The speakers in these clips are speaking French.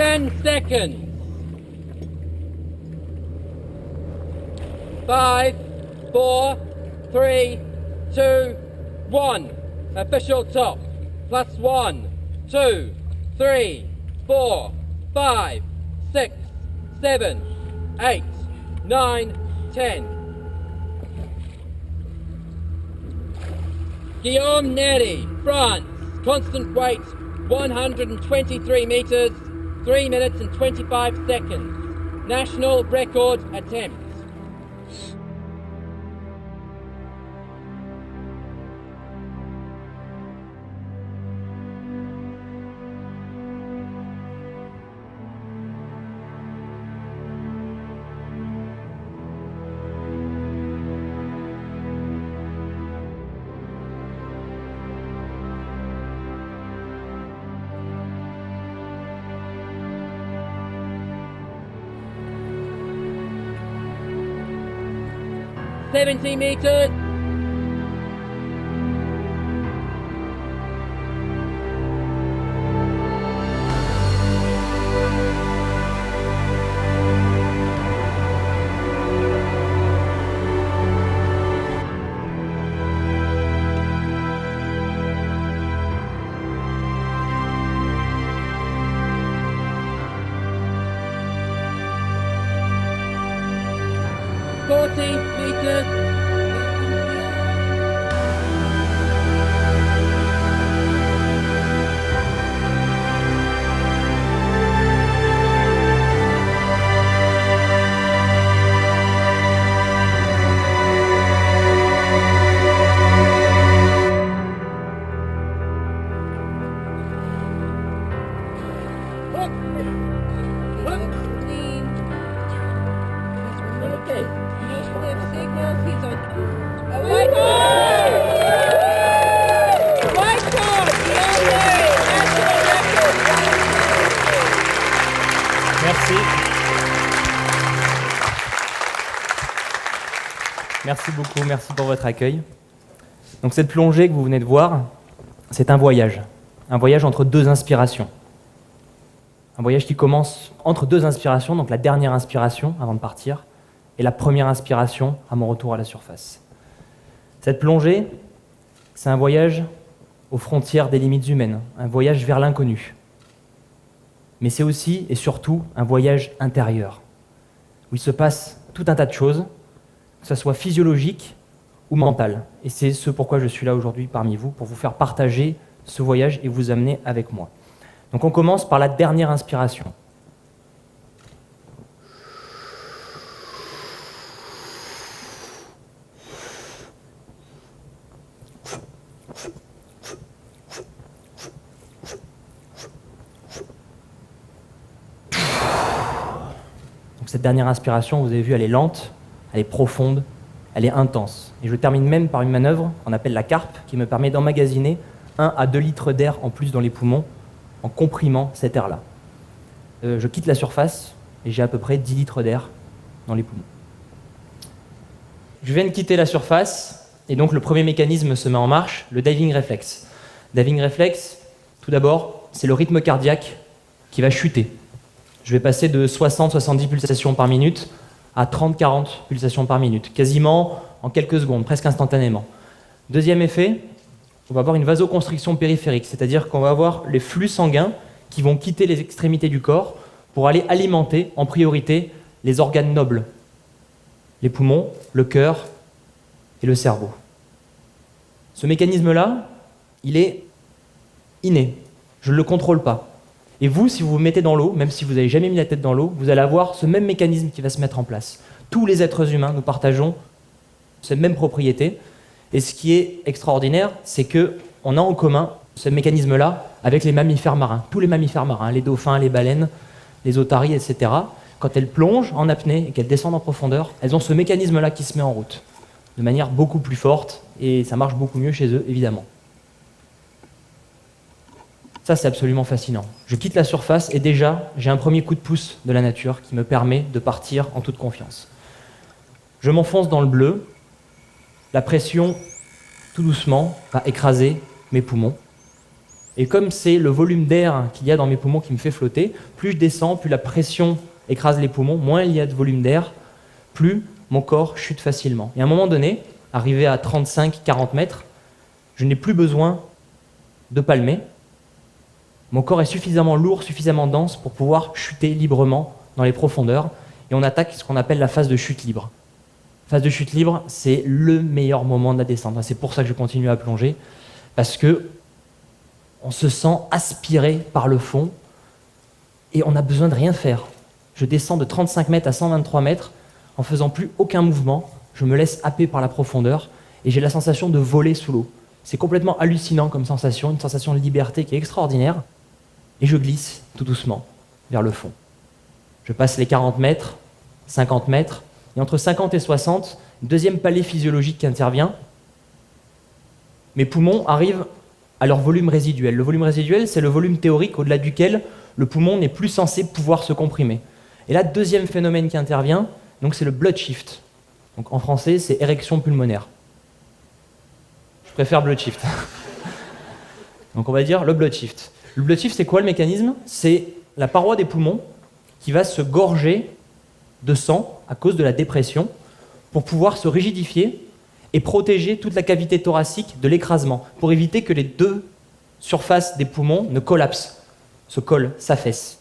10 seconds. 5, 4, 3, 2, 1. Official top. Plus 1, 2, 3, 4, 5, 6, 7, 8, 9, 10. Guillaume Neri, France. Constant weight, 123 meters, 3 minutes and 25 seconds. National record attempt. $70 meters. Merci beaucoup, merci pour votre accueil. Donc cette plongée que vous venez de voir, c'est un voyage entre deux inspirations. Un voyage qui commence entre deux inspirations, donc la dernière inspiration avant de partir, et la première inspiration à mon retour à la surface. Cette plongée, c'est un voyage aux frontières des limites humaines, un voyage vers l'inconnu. Mais c'est aussi et surtout un voyage intérieur, où il se passe tout un tas de choses, que ce soit physiologique ou mental. Et c'est ce pourquoi je suis là aujourd'hui parmi vous, pour vous faire partager ce voyage et vous amener avec moi. Donc on commence par la dernière inspiration. Donc cette dernière inspiration, vous avez vu, elle est lente, elle est profonde, elle est intense. Et je termine même par une manœuvre qu'on appelle la carpe, qui me permet d'emmagasiner 1 à 2 litres d'air en plus dans les poumons, en comprimant cet air-là. Je quitte la surface et j'ai à peu près 10 litres d'air dans les poumons. Je viens de quitter la surface et donc le premier mécanisme se met en marche, le diving reflex. Diving reflex, tout d'abord, c'est le rythme cardiaque qui va chuter. Je vais passer de 60-70 pulsations par minute à 30-40 pulsations par minute, quasiment en quelques secondes, presque instantanément. Deuxième effet, on va avoir une vasoconstriction périphérique, c'est-à-dire qu'on va avoir les flux sanguins qui vont quitter les extrémités du corps pour aller alimenter en priorité les organes nobles, les poumons, le cœur et le cerveau. Ce mécanisme-là, il est inné, je ne le contrôle pas. Et vous, si vous vous mettez dans l'eau, même si vous n'avez jamais mis la tête dans l'eau, vous allez avoir ce même mécanisme qui va se mettre en place. Tous les êtres humains, nous partageons cette même propriété. Et ce qui est extraordinaire, c'est qu'on a en commun ce mécanisme-là avec les mammifères marins. Tous les mammifères marins, les dauphins, les baleines, les otaries, etc. Quand elles plongent en apnée et qu'elles descendent en profondeur, elles ont ce mécanisme-là qui se met en route, de manière beaucoup plus forte, et ça marche beaucoup mieux chez eux, évidemment. Ça, c'est absolument fascinant. Je quitte la surface et déjà, j'ai un premier coup de pouce de la nature qui me permet de partir en toute confiance. Je m'enfonce dans le bleu. La pression, tout doucement, va écraser mes poumons. Et comme c'est le volume d'air qu'il y a dans mes poumons qui me fait flotter, plus je descends, plus la pression écrase les poumons, moins il y a de volume d'air, plus mon corps chute facilement. Et à un moment donné, arrivé à 35-40 mètres, je n'ai plus besoin de palmer. Mon corps est suffisamment lourd, suffisamment dense pour pouvoir chuter librement dans les profondeurs. Et on attaque ce qu'on appelle la phase de chute libre. Phase de chute libre, c'est le meilleur moment de la descente. C'est pour ça que je continue à plonger, parce que on se sent aspiré par le fond et on n'a besoin de rien faire. Je descends de 35 mètres à 123 mètres en faisant plus aucun mouvement. Je me laisse happer par la profondeur et j'ai la sensation de voler sous l'eau. C'est complètement hallucinant comme sensation, une sensation de liberté qui est extraordinaire. Et je glisse tout doucement vers le fond. Je passe les 40 mètres, 50 mètres, et entre 50 et 60, deuxième palier physiologique qui intervient. Mes poumons arrivent à leur volume résiduel. Le volume résiduel, c'est le volume théorique au-delà duquel le poumon n'est plus censé pouvoir se comprimer. Et là, deuxième phénomène qui intervient, donc c'est le blood shift. Donc en français, c'est érection pulmonaire. Je préfère blood shift. Donc on va dire le blood shift. Le blood shift, c'est quoi le mécanisme? C'est la paroi des poumons qui va se gorger de sang à cause de la dépression pour pouvoir se rigidifier et protéger toute la cavité thoracique de l'écrasement, pour éviter que les deux surfaces des poumons ne collapsent, se collent, s'affaissent.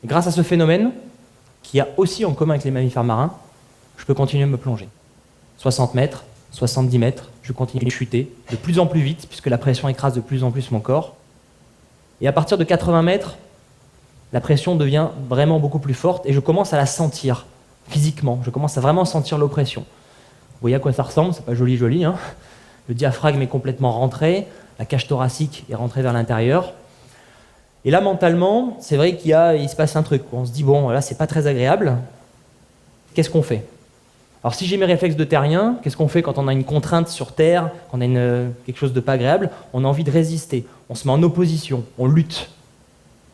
Et grâce à ce phénomène, qui a aussi en commun avec les mammifères marins, je peux continuer à me plonger. 60 mètres, 70 mètres, je continue de chuter de plus en plus vite, puisque la pression écrase de plus en plus mon corps. Et à partir de 80 mètres, la pression devient vraiment beaucoup plus forte et je commence à la sentir physiquement. Je commence à vraiment sentir l'oppression. Vous voyez à quoi ça ressemble? C'est pas joli, joli, hein. Le diaphragme est complètement rentré, la cage thoracique est rentrée vers l'intérieur. Et là, mentalement, c'est vrai qu'il se passe un truc. On se dit, bon, là, c'est pas très agréable. Qu'est-ce qu'on fait? Alors, si j'ai mes réflexes de terrien, qu'est-ce qu'on fait quand on a une contrainte sur Terre, quand on a quelque chose de pas agréable? On a envie de résister. On se met en opposition, on lutte.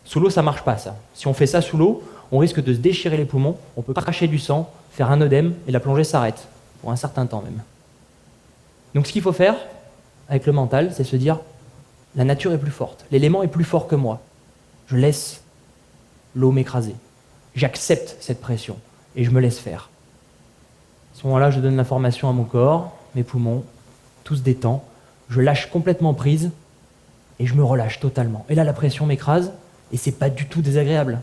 Sous l'eau, ça marche pas, ça. Si on fait ça sous l'eau, on risque de se déchirer les poumons, on peut cracher du sang, faire un œdème, et la plongée s'arrête. Pour un certain temps même. Donc ce qu'il faut faire, avec le mental, c'est se dire, la nature est plus forte, l'élément est plus fort que moi. Je laisse l'eau m'écraser. J'accepte cette pression, et je me laisse faire. À ce moment-là, je donne l'information à mon corps, mes poumons, tout se détend, je lâche complètement prise, et je me relâche totalement. Et là, la pression m'écrase, et c'est pas du tout désagréable.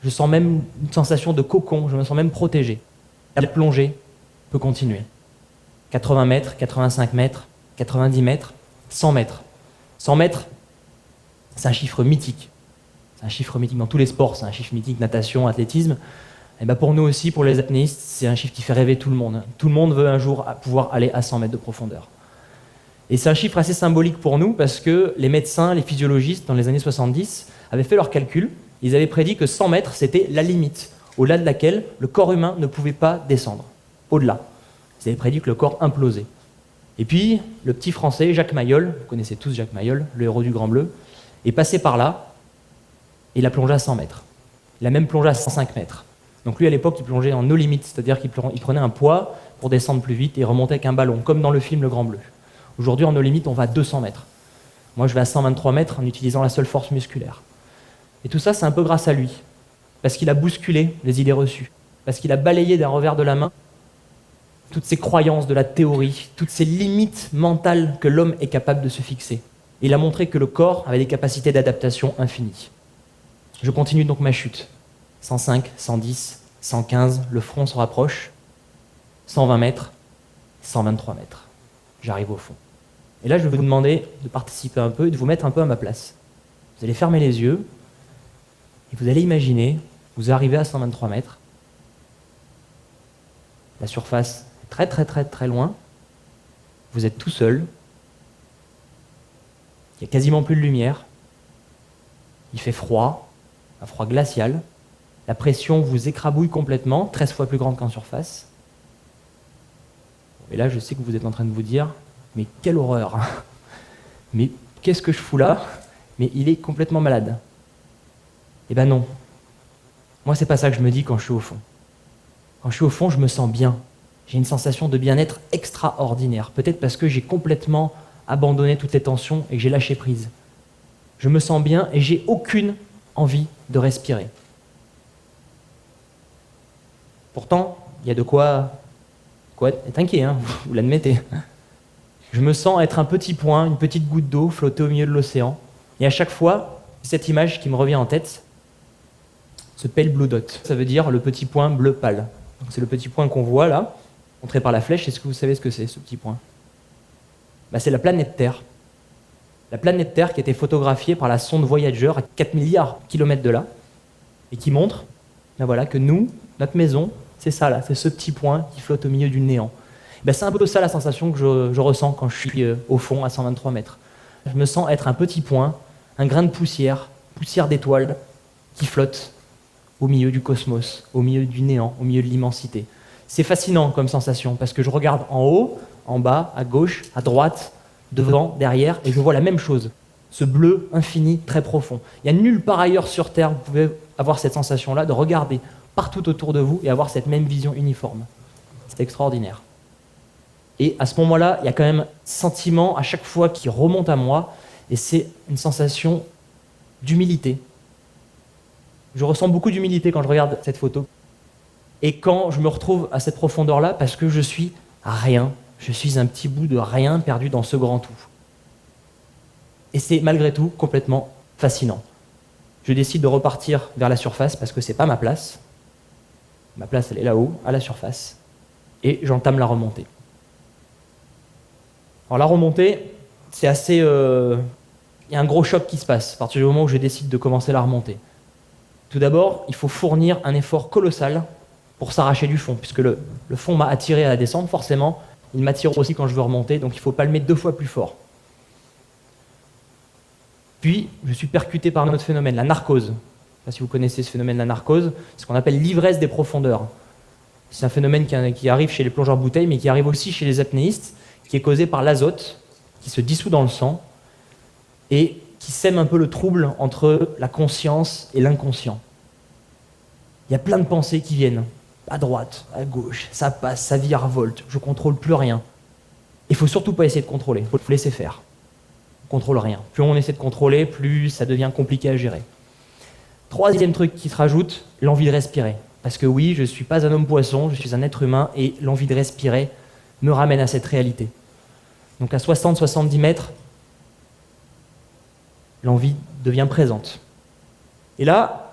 Je sens même une sensation de cocon, je me sens même protégé. La plongée peut continuer. 80 mètres, 85 mètres, 90 mètres, 100 mètres. 100 mètres, c'est un chiffre mythique. C'est un chiffre mythique dans tous les sports, c'est un chiffre mythique, natation, athlétisme. Et ben pour nous aussi, pour les apnéistes, c'est un chiffre qui fait rêver tout le monde. Tout le monde veut un jour pouvoir aller à 100 mètres de profondeur. Et c'est un chiffre assez symbolique pour nous parce que les médecins, les physiologistes, dans les années 70, avaient fait leurs calculs. Ils avaient prédit que 100 mètres, c'était la limite, au-delà de laquelle le corps humain ne pouvait pas descendre. Au-delà. Ils avaient prédit que le corps implosait. Et puis, le petit Français, Jacques Mayol, vous connaissez tous Jacques Mayol, le héros du Grand Bleu, est passé par là, et il a plongé à 100 mètres. Il a même plongé à 105 mètres. Donc lui, à l'époque, il plongeait en no limit, c'est-à-dire qu'il prenait un poids pour descendre plus vite et remonter avec un ballon, comme dans le film Le Grand Bleu. Aujourd'hui, en no limit, on va à 200 mètres. Moi, je vais à 123 mètres en utilisant la seule force musculaire. Et tout ça, c'est un peu grâce à lui, parce qu'il a bousculé les idées reçues, parce qu'il a balayé d'un revers de la main toutes ces croyances de la théorie, toutes ces limites mentales que l'homme est capable de se fixer. Il a montré que le corps avait des capacités d'adaptation infinies. Je continue donc ma chute. 105, 110, 115, le front se rapproche. 120 mètres, 123 mètres. J'arrive au fond. Et là, je vais vous demander de participer un peu et de vous mettre un peu à ma place. Vous allez fermer les yeux et vous allez imaginer, vous arrivez à 123 mètres. La surface est très très très très loin. Vous êtes tout seul. Il n'y a quasiment plus de lumière. Il fait froid, un froid glacial. La pression vous écrabouille complètement, 13 fois plus grande qu'en surface. Et là, je sais que vous êtes en train de vous dire, mais quelle horreur! Mais qu'est-ce que je fous là? Mais il est complètement malade. Eh ben non. Moi, c'est pas ça que je me dis quand je suis au fond. Quand je suis au fond, je me sens bien. J'ai une sensation de bien-être extraordinaire. Peut-être parce que j'ai complètement abandonné toutes les tensions et que j'ai lâché prise. Je me sens bien et j'ai aucune envie de respirer. Pourtant, il y a de quoi être inquiet, hein, vous l'admettez. Je me sens être un petit point, une petite goutte d'eau flotter au milieu de l'océan. Et à chaque fois, cette image qui me revient en tête, ce pale blue dot, ça veut dire le petit point bleu pâle. C'est le petit point qu'on voit là, montré par la flèche. Est-ce que vous savez ce que c'est, ce petit point? C'est la planète Terre. La planète Terre qui a été photographiée par la sonde Voyager à 4 milliards de kilomètres de là, et qui montre que nous, notre maison, c'est ça là, c'est ce petit point qui flotte au milieu du néant. C'est un peu ça la sensation que je ressens quand je suis au fond à 123 mètres. Je me sens être un petit point, un grain de poussière d'étoiles qui flotte au milieu du cosmos, au milieu du néant, au milieu de l'immensité. C'est fascinant comme sensation parce que je regarde en haut, en bas, à gauche, à droite, devant, derrière, et je vois la même chose. Ce bleu infini, très profond. Il n'y a nulle part ailleurs sur Terre, vous pouvez avoir cette sensation-là de regarder partout autour de vous et avoir cette même vision uniforme. C'est extraordinaire. Et à ce moment-là, il y a quand même un sentiment à chaque fois qui remonte à moi, et c'est une sensation d'humilité. Je ressens beaucoup d'humilité quand je regarde cette photo. Et quand je me retrouve à cette profondeur-là, parce que je suis rien, je suis un petit bout de rien perdu dans ce grand tout. Et c'est malgré tout complètement fascinant. Je décide de repartir vers la surface parce que c'est pas ma place. Ma place, elle est là-haut, à la surface. Et j'entame la remontée. Alors la remontée, c'est assez... Il y a un gros choc qui se passe à partir du moment où je décide de commencer la remontée. Tout d'abord, il faut fournir un effort colossal pour s'arracher du fond, puisque le fond m'a attiré à la descente, forcément. Il m'attire aussi quand je veux remonter, donc il ne faut pas le mettre 2 fois plus fort. Puis, je suis percuté par un autre phénomène, la narcose. Je ne sais pas si vous connaissez ce phénomène, la narcose. C'est ce qu'on appelle l'ivresse des profondeurs. C'est un phénomène qui arrive chez les plongeurs bouteilles, mais qui arrive aussi chez les apnéistes, qui est causé par l'azote, qui se dissout dans le sang, et qui sème un peu le trouble entre la conscience et l'inconscient. Il y a plein de pensées qui viennent, à droite, à gauche, ça passe, ça virevolte, je ne contrôle plus rien. Il ne faut surtout pas essayer de contrôler, il faut le laisser faire. On ne contrôle rien. Plus on essaie de contrôler, plus ça devient compliqué à gérer. Troisième truc qui se rajoute, l'envie de respirer. Parce que oui, je ne suis pas un homme-poisson, je suis un être humain, et l'envie de respirer me ramène à cette réalité. Donc à 60-70 mètres, l'envie devient présente. Et là,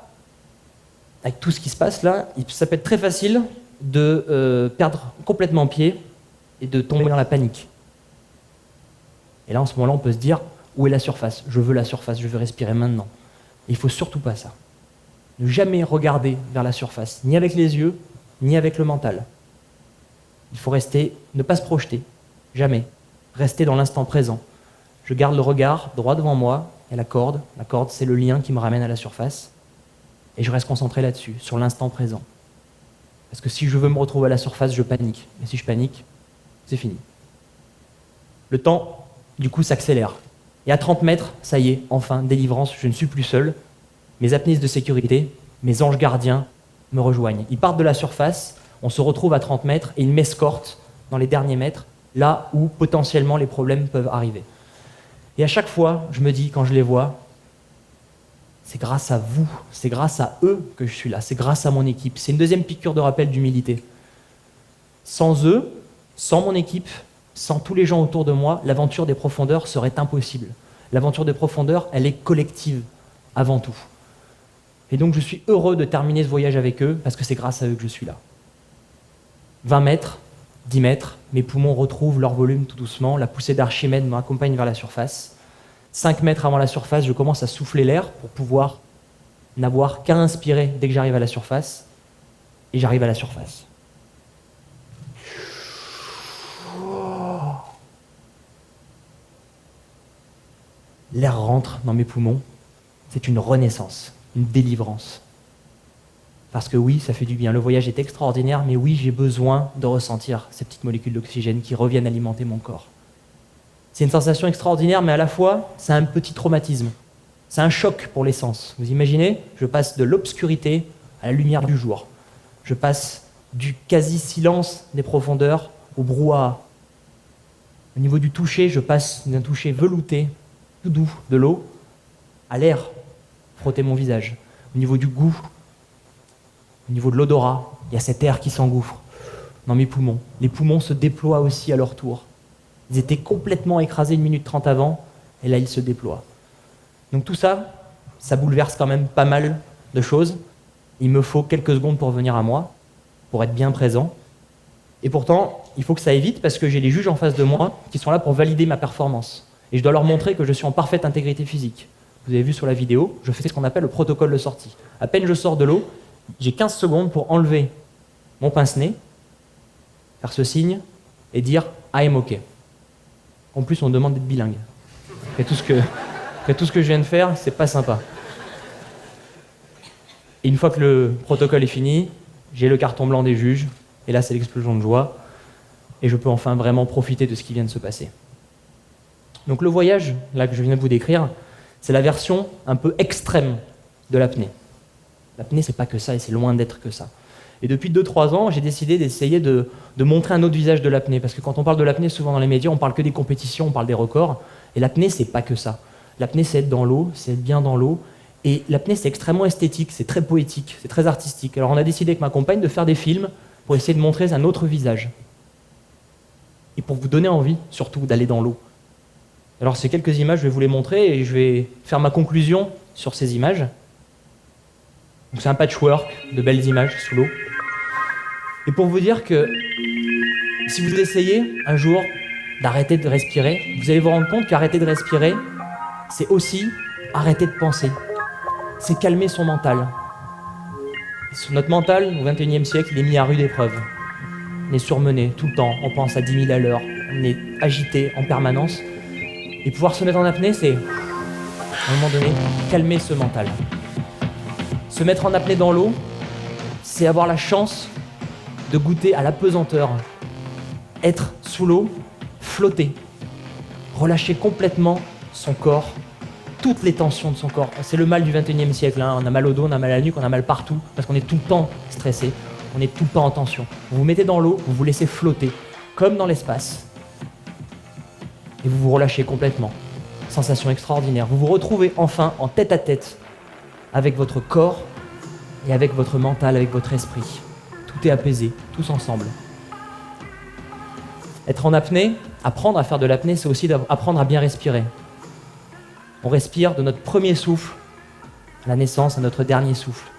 avec tout ce qui se passe là, ça peut être très facile de perdre complètement pied et de tomber dans la panique. Et là, en ce moment-là, on peut se dire, où est la surface? Je veux la surface, je veux respirer maintenant. Et il ne faut surtout pas ça. Ne jamais regarder vers la surface, ni avec les yeux, ni avec le mental. Il faut rester, ne pas se projeter, jamais. Rester dans l'instant présent. Je garde le regard droit devant moi, et la corde. La corde, c'est le lien qui me ramène à la surface. Et je reste concentré là-dessus, sur l'instant présent. Parce que si je veux me retrouver à la surface, je panique. Et si je panique, c'est fini. Le temps, du coup, s'accélère. Et à 30 mètres, ça y est, enfin, délivrance, je ne suis plus seul. Mes apnéistes de sécurité, mes anges gardiens me rejoignent. Ils partent de la surface, on se retrouve à 30 mètres et ils m'escortent dans les derniers mètres, là où potentiellement les problèmes peuvent arriver. Et à chaque fois, je me dis, quand je les vois, c'est grâce à vous, c'est grâce à eux que je suis là, c'est grâce à mon équipe. C'est une deuxième piqûre de rappel d'humilité. Sans eux, sans mon équipe, sans tous les gens autour de moi, l'aventure des profondeurs serait impossible. L'aventure des profondeurs, elle est collective, avant tout. Et donc je suis heureux de terminer ce voyage avec eux, parce que c'est grâce à eux que je suis là. 20 mètres, 10 mètres, mes poumons retrouvent leur volume tout doucement, la poussée d'Archimède m'accompagne vers la surface. 5 mètres avant la surface, je commence à souffler l'air pour pouvoir n'avoir qu'à inspirer dès que j'arrive à la surface. Et j'arrive à la surface. L'air rentre dans mes poumons. C'est une renaissance, une délivrance. Parce que oui, ça fait du bien. Le voyage est extraordinaire, mais oui, j'ai besoin de ressentir ces petites molécules d'oxygène qui reviennent alimenter mon corps. C'est une sensation extraordinaire, mais à la fois, c'est un petit traumatisme. C'est un choc pour les sens. Vous imaginez? Je passe de l'obscurité à la lumière du jour. Je passe du quasi-silence des profondeurs au brouhaha. Au niveau du toucher, je passe d'un toucher velouté, tout doux, de l'eau, à l'air, frotter mon visage. Au niveau du goût, au niveau de l'odorat, il y a cet air qui s'engouffre dans mes poumons. Les poumons se déploient aussi à leur tour. Ils étaient complètement écrasés 1 minute 30 avant, et là ils se déploient. Donc tout ça, ça bouleverse quand même pas mal de choses. Il me faut quelques secondes pour venir à moi, pour être bien présent. Et pourtant, il faut que ça aille vite parce que j'ai les juges en face de moi qui sont là pour valider ma performance. Et je dois leur montrer que je suis en parfaite intégrité physique. Vous avez vu sur la vidéo, je fais ce qu'on appelle le protocole de sortie. À peine je sors de l'eau, j'ai 15 secondes pour enlever mon pince-nez, faire ce signe et dire « I'm OK ». En plus, on me demande d'être bilingue. Après tout ce que je viens de faire, c'est pas sympa. Et une fois que le protocole est fini, j'ai le carton blanc des juges, et là c'est l'explosion de joie, et je peux enfin vraiment profiter de ce qui vient de se passer. Donc le voyage, là que je viens de vous décrire, c'est la version un peu extrême de l'apnée. L'apnée, c'est pas que ça, et c'est loin d'être que ça. Et depuis 2-3 ans, j'ai décidé d'essayer de montrer un autre visage de l'apnée, parce que quand on parle de l'apnée, souvent dans les médias, on parle que des compétitions, on parle des records, et l'apnée, c'est pas que ça. L'apnée, c'est être dans l'eau, c'est être bien dans l'eau, et l'apnée, c'est extrêmement esthétique, c'est très poétique, c'est très artistique. Alors on a décidé avec ma compagne de faire des films pour essayer de montrer un autre visage. Et pour vous donner envie, surtout, d'aller dans l'eau. Alors ces quelques images, je vais vous les montrer, et je vais faire ma conclusion sur ces images. Donc c'est un patchwork de belles images sous l'eau. Et pour vous dire que si vous essayez un jour d'arrêter de respirer, vous allez vous rendre compte qu'arrêter de respirer, c'est aussi arrêter de penser. C'est calmer son mental. Notre mental, au XXIe siècle, il est mis à rude épreuve. On est surmené tout le temps, on pense à 10 000 à l'heure, on est agité en permanence. Et pouvoir se mettre en apnée, c'est, à un moment donné, calmer ce mental. Se mettre en apnée dans l'eau, c'est avoir la chance de goûter à l'apesanteur. Être sous l'eau, flotter, relâcher complètement son corps, toutes les tensions de son corps. C'est le mal du XXIe siècle, hein. On a mal au dos, on a mal à la nuque, on a mal partout, parce qu'on est tout le temps stressé, on est tout le temps en tension. Vous vous mettez dans l'eau, vous vous laissez flotter, comme dans l'espace, et vous vous relâchez complètement. Sensation extraordinaire. Vous vous retrouvez enfin en tête-à-tête avec votre corps et avec votre mental, avec votre esprit. Tout est apaisé, tous ensemble. Être en apnée, apprendre à faire de l'apnée, c'est aussi apprendre à bien respirer. On respire de notre premier souffle à la naissance à notre dernier souffle.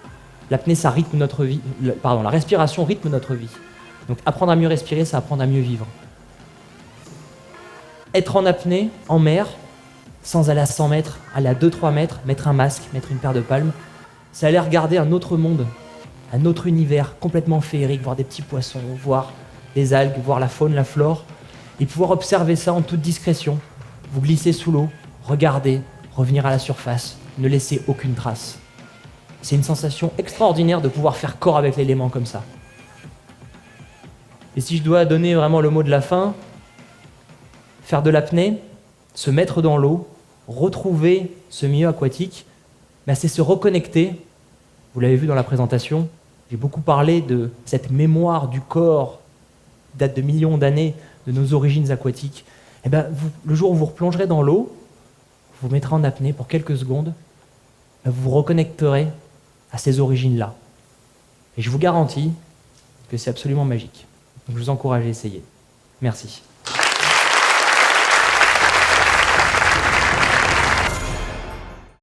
L'apnée, ça rythme notre vie. La respiration rythme notre vie. Donc apprendre à mieux respirer, c'est apprendre à mieux vivre. Être en apnée, en mer, sans aller à 100 mètres, aller à 2-3 mètres, mettre un masque, mettre une paire de palmes, c'est aller regarder un autre monde, un autre univers complètement féerique, voir des petits poissons, voir les algues, voir la faune, la flore, et pouvoir observer ça en toute discrétion. Vous glissez sous l'eau, regardez, revenir à la surface, ne laissez aucune trace. C'est une sensation extraordinaire de pouvoir faire corps avec l'élément comme ça. Et si je dois donner vraiment le mot de la fin, faire de l'apnée, se mettre dans l'eau, retrouver ce milieu aquatique, c'est se reconnecter. Vous l'avez vu dans la présentation, j'ai beaucoup parlé de cette mémoire du corps qui date de millions d'années, de nos origines aquatiques. Le jour où vous replongerez dans l'eau, vous vous mettrez en apnée pour quelques secondes, vous vous reconnecterez à ces origines-là. Et je vous garantis que c'est absolument magique. Donc je vous encourage à essayer. Merci.